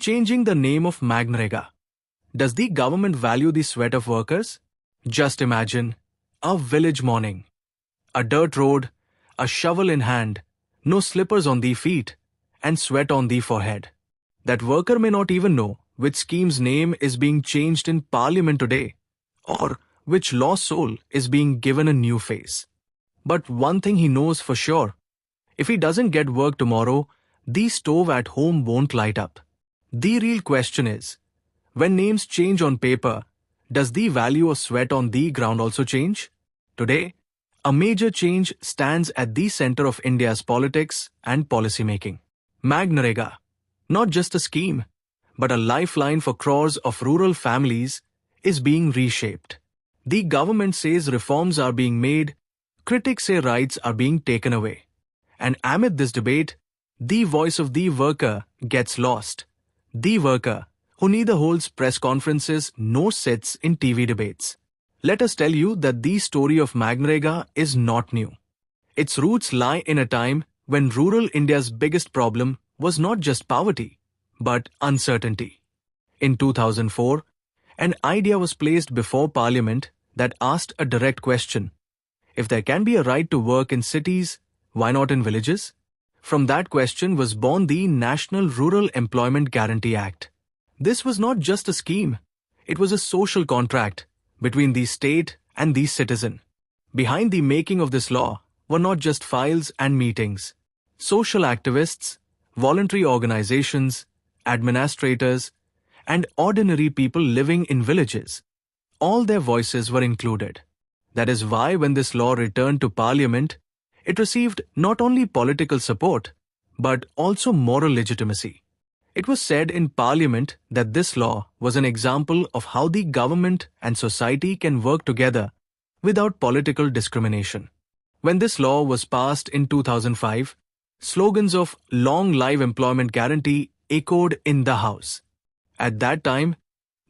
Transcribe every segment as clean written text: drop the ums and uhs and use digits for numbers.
Changing the name of MNREGA. Does the government value the sweat of workers? Just imagine a village morning. A dirt road, a shovel in hand, no slippers on the feet, and sweat on the forehead. That worker may not even know which scheme's name is being changed in Parliament today, or which lost soul is being given a new face. But one thing he knows for sure: if he doesn't get work tomorrow, the stove at home won't light up. The real question is, when names change on paper, does the value of sweat on the ground also change? Today, a major change stands at the center of India's politics and policymaking. MNREGA, not just a scheme, but a lifeline for crores of rural families, is being reshaped. The government says reforms are being made, critics say rights are being taken away. And amid this debate, the voice of the worker gets lost. The worker, who neither holds press conferences nor sits in TV debates. Let us tell you that the story of MNREGA is not new. Its roots lie in a time when rural India's biggest problem was not just poverty, but uncertainty. In 2004, an idea was placed before Parliament that asked a direct question: if there can be a right to work in cities, why not in villages? From that question was born the National Rural Employment Guarantee Act. This was not just a scheme, it was a social contract between the state and the citizen. Behind the making of this law were not just files and meetings. Social activists, voluntary organizations, administrators, and ordinary people living in villages. All their voices were included. That is why when this law returned to Parliament, it received not only political support, but also moral legitimacy. It was said in Parliament that this law was an example of how the government and society can work together without political discrimination. When this law was passed in 2005, slogans of "Long Live Employment Guarantee" echoed in the House. At that time,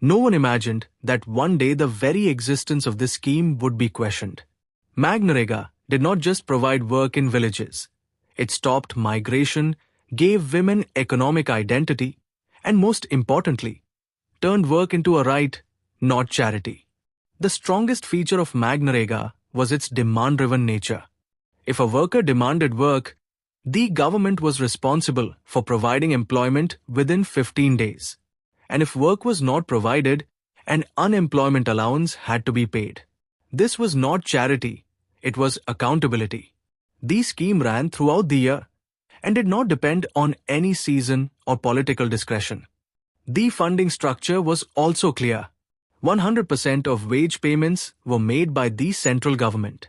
no one imagined that one day the very existence of this scheme would be questioned. MNREGA did not just provide work in villages. It stopped migration, gave women economic identity, and most importantly, turned work into a right, not charity. The strongest feature of MNREGA was its demand-driven nature. If a worker demanded work, the government was responsible for providing employment within 15 days. And if work was not provided, an unemployment allowance had to be paid. This was not charity, it was accountability. The scheme ran throughout the year and did not depend on any season or political discretion. The funding structure was also clear. 100% of wage payments were made by the central government.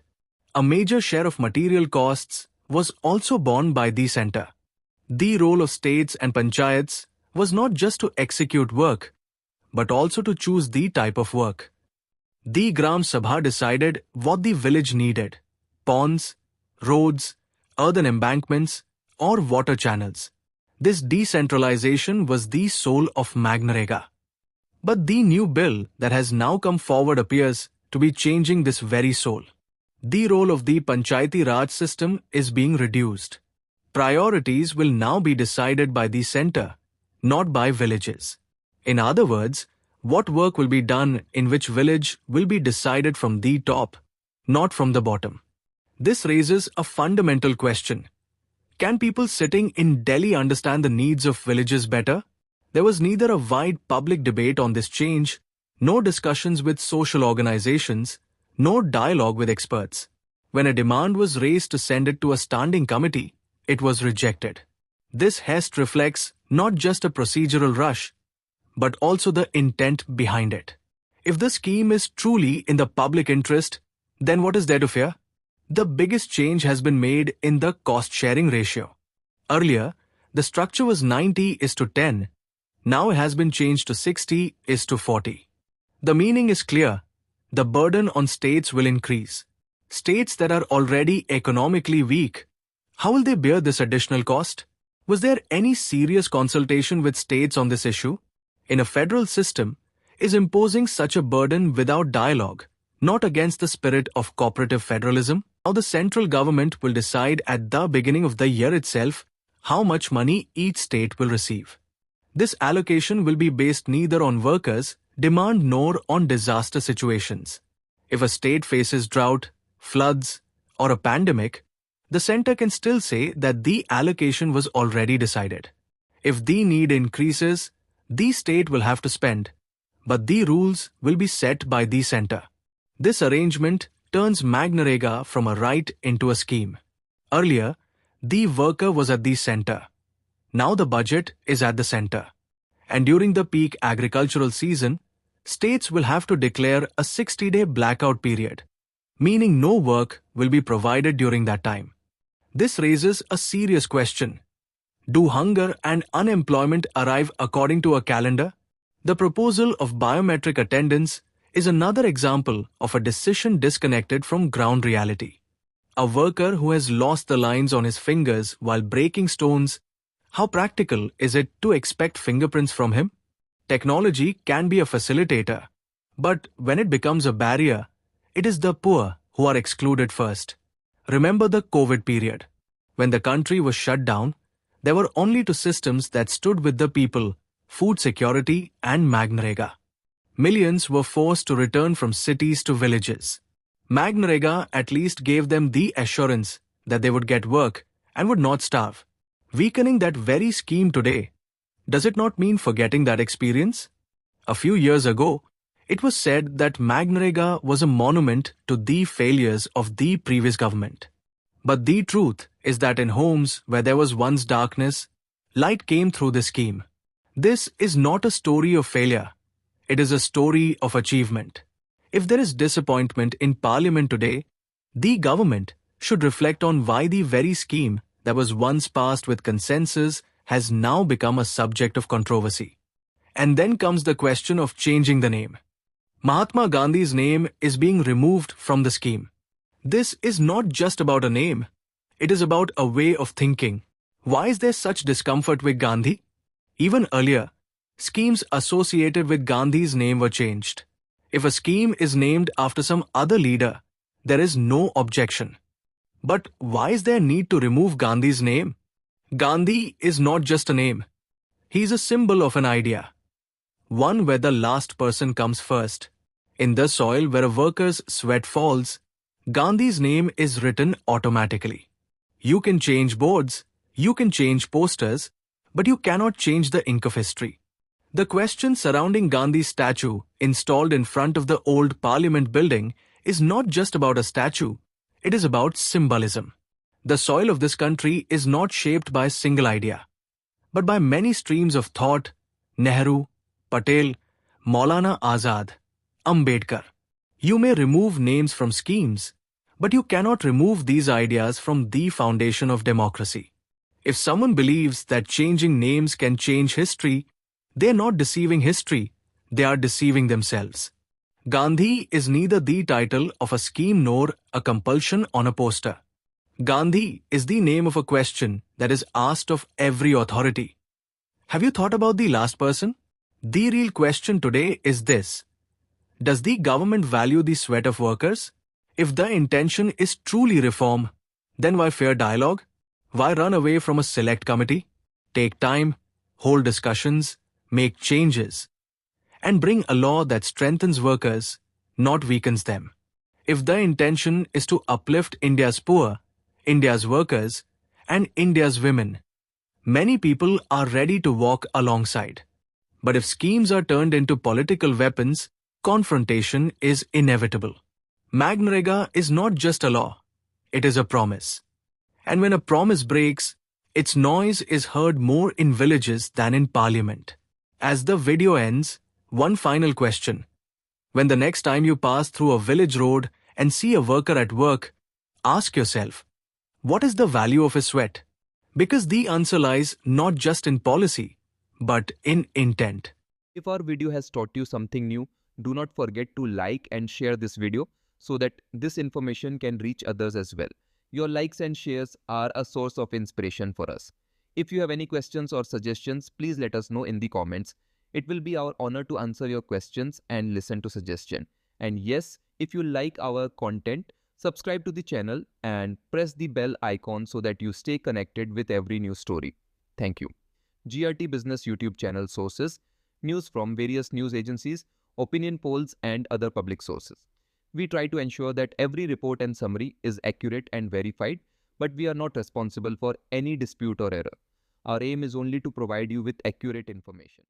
A major share of material costs was also borne by the centre. The role of states and panchayats was not just to execute work, but also to choose the type of work. The Gram Sabha decided what the village needed: ponds, roads, earthen embankments, or water channels. This decentralization was the soul of MNREGA. But the new bill that has now come forward appears to be changing this very soul. The role of the Panchayati Raj system is being reduced. Priorities will now be decided by the centre, not by villages. In other words, what work will be done in which village will be decided from the top, not from the bottom. This raises a fundamental question. Can people sitting in Delhi understand the needs of villages better? There was neither a wide public debate on this change, no discussions with social organizations, no dialogue with experts. When a demand was raised to send it to a standing committee, it was rejected. This haste reflects not just a procedural rush, but also the intent behind it. If the scheme is truly in the public interest, then what is there to fear? The biggest change has been made in the cost-sharing ratio. Earlier, the structure was 90:10. Now it has been changed to 60:40. The meaning is clear. The burden on states will increase. States that are already economically weak, how will they bear this additional cost? Was there any serious consultation with states on this issue? In a federal system, is imposing such a burden without dialogue, not against the spirit of cooperative federalism? Now the central government will decide at the beginning of the year itself how much money each state will receive. This allocation will be based neither on workers' demand nor on disaster situations. If a state faces drought, floods, or a pandemic, the center can still say that the allocation was already decided. If the need increases, the state will have to spend, but the rules will be set by the center. This arrangement turns MNREGA from a right into a scheme. Earlier, the worker was at the center. Now the budget is at the center. And during the peak agricultural season, states will have to declare a 60-day blackout period, meaning no work will be provided during that time. This raises a serious question. Do hunger and unemployment arrive according to a calendar? The proposal of biometric attendance is another example of a decision disconnected from ground reality. A worker who has lost the lines on his fingers while breaking stones, how practical is it to expect fingerprints from him? Technology can be a facilitator, but when it becomes a barrier, it is the poor who are excluded first. Remember the COVID period. When the country was shut down, there were only two systems that stood with the people: food security and MNREGA. Millions were forced to return from cities to villages. MNREGA at least gave them the assurance that they would get work and would not starve. Weakening that very scheme today, does it not mean forgetting that experience? A few years ago, it was said that MNREGA was a monument to the failures of the previous government. But the truth is that in homes where there was once darkness, light came through the scheme. This is not a story of failure. It is a story of achievement. If there is disappointment in Parliament today, the government should reflect on why the very scheme that was once passed with consensus has now become a subject of controversy. And then comes the question of changing the name. Mahatma Gandhi's name is being removed from the scheme. This is not just about a name. It is about a way of thinking. Why is there such discomfort with Gandhi? Even earlier, schemes associated with Gandhi's name were changed. If a scheme is named after some other leader, there is no objection. But why is there need to remove Gandhi's name? Gandhi is not just a name. He is a symbol of an idea. One where the last person comes first. In the soil where a worker's sweat falls, Gandhi's name is written automatically. You can change boards, you can change posters, but you cannot change the ink of history. The question surrounding Gandhi's statue installed in front of the old Parliament building is not just about a statue, it is about symbolism. The soil of this country is not shaped by a single idea, but by many streams of thought: Nehru, Patel, Maulana Azad, Ambedkar. You may remove names from schemes, but you cannot remove these ideas from the foundation of democracy. If someone believes that changing names can change history, they are not deceiving history, they are deceiving themselves. Gandhi is neither the title of a scheme nor a compulsion on a poster. Gandhi is the name of a question that is asked of every authority. Have you thought about the last person? The real question today is this: does the government value the sweat of workers? If the intention is truly reform, then why fear dialogue? Why run away from a select committee? Take time, hold discussions, make changes, and bring a law that strengthens workers, not weakens them. If the intention is to uplift India's poor, India's workers, and India's women, many people are ready to walk alongside. But if schemes are turned into political weapons, confrontation is inevitable. MNREGA is not just a law, it is a promise. And when a promise breaks, its noise is heard more in villages than in Parliament. As the video ends, one final question. When the next time you pass through a village road and see a worker at work, ask yourself, what is the value of his sweat? Because the answer lies not just in policy, but in intent. If our video has taught you something new, do not forget to like and share this video so that this information can reach others as well. Your likes and shares are a source of inspiration for us. If you have any questions or suggestions, please let us know in the comments. It will be our honor to answer your questions and listen to suggestions. And yes, if you like our content, subscribe to the channel and press the bell icon so that you stay connected with every new story. Thank you. GRT Business YouTube channel sources, news from various news agencies, opinion polls, and other public sources. We try to ensure that every report and summary is accurate and verified, but we are not responsible for any dispute or error. Our aim is only to provide you with accurate information.